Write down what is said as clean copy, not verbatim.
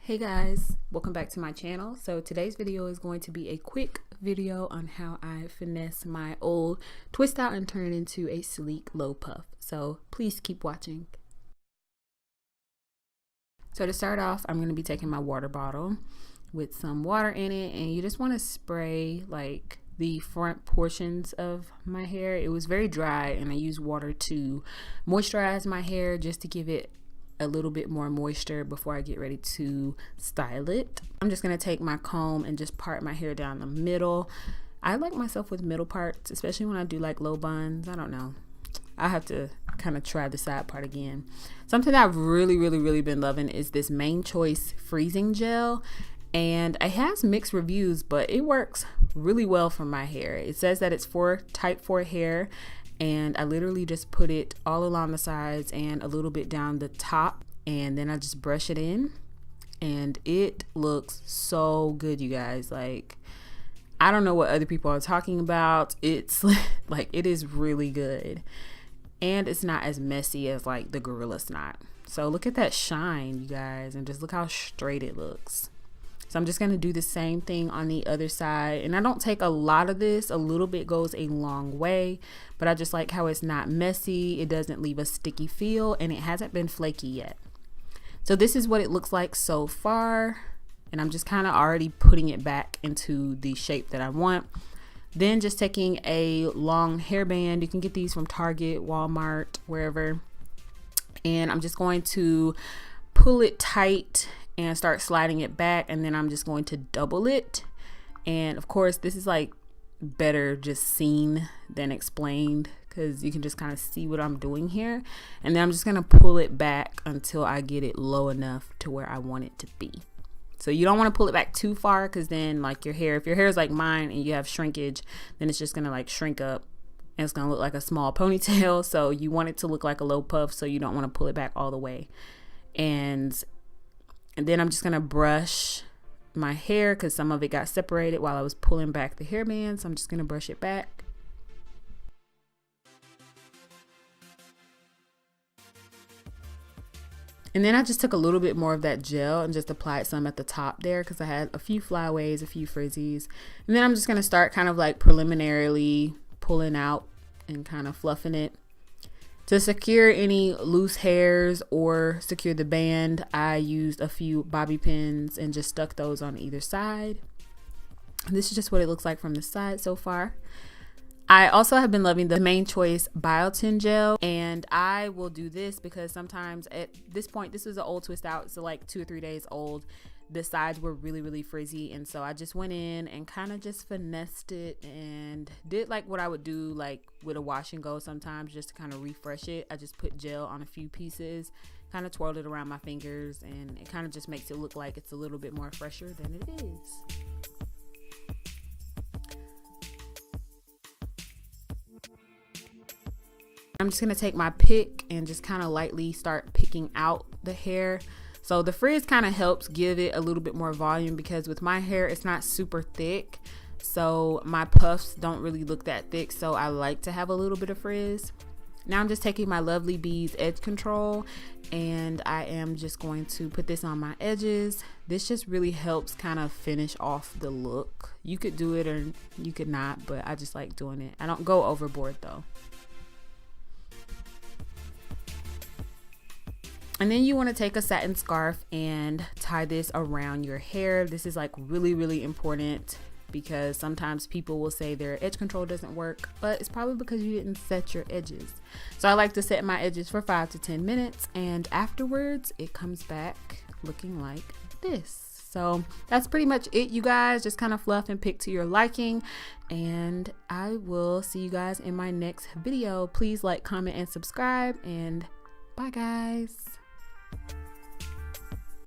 Hey guys, welcome back to my channel. So today's video is going to be a quick video on how I finesse my old twist out and turn it into a sleek low puff. So please keep watching. So to start off, I'm going to be taking my water bottle with some water in it, and you just want to spray like the front portions of my hair. It was very dry and I used water to moisturize my hair just to give it a little bit more moisture before I get ready to style it. I'm just gonna take my comb and just part my hair down the middle. I like myself with middle parts, especially when I do like low buns. I don't know, I have to kind of try the side part again. Something that I've really been loving is this Main Choice freezing gel, and it has mixed reviews, but it works really well for my hair. It says that it's for type 4 hair, and I literally just put it all along the sides and a little bit down the top, and then I just brush it in, and it looks so good, you guys. Like, I don't know what other people are talking about. It's like, it is really good, and it's not as messy as like the Gorilla Snot. So look at that shine, you guys, and just look how straight it looks. So I'm just going to do the same thing on the other side, and I don't take a lot of this. A little bit goes a long way, but I just like how it's not messy. It doesn't leave a sticky feel, and it hasn't been flaky yet. So this is what it looks like so far, and I'm just kind of already putting it back into the shape that I want. Then just taking a long hairband. You can get these from Target, Walmart, wherever, and I'm just going to pull it tight and start sliding it back, and then I'm just going to double it. And of course, this is like better just seen than explained, because you can just kind of see what I'm doing here. And then I'm just gonna pull it back until I get it low enough to where I want it to be. So you don't want to pull it back too far, because then like your hair, if your hair is like mine and you have shrinkage, then it's just gonna like shrink up and it's gonna look like a small ponytail. So you want it to look like a low puff, so you don't want to pull it back all the way. And then I'm just gonna brush my hair, because some of it got separated while I was pulling back the hairband. So I'm just gonna brush it back. And then I just took a little bit more of that gel and just applied some at the top there, because I had a few flyaways, a few frizzies. And then I'm just gonna start kind of like preliminarily pulling out and kind of fluffing it. To secure any loose hairs or secure the band, I used a few bobby pins and just stuck those on either side. This is just what it looks like from the side so far. I also have been loving the Main Choice Biotin gel, and I will do this because sometimes at this point, this is an old twist out, so like 2 or 3 days old. The sides were really frizzy, and so I just went in and kind of just finessed it and did like what I would do like with a wash and go sometimes, just to kind of refresh it. I just put gel on a few pieces, kind of twirled it around my fingers, and it kind of just makes it look like it's a little bit more fresher than it is. I'm just gonna take my pick and just kind of lightly start picking out the hair. So the frizz kind of helps give it a little bit more volume, because with my hair, it's not super thick. So my puffs don't really look that thick. So I like to have a little bit of frizz. Now I'm just taking my Lovely Bees Edge Control, and I am just going to put this on my edges. This just really helps kind of finish off the look. You could do it or you could not, but I just like doing it. I don't go overboard though. And then you want to take a satin scarf and tie this around your hair. This is like really important, because sometimes people will say their edge control doesn't work, but it's probably because you didn't set your edges. So I like to set my edges for 5 to 10 minutes, and afterwards it comes back looking like this. So that's pretty much it, you guys. Just kind of fluff and pick to your liking, and I will see you guys in my next video. Please like, comment, and subscribe, and bye guys.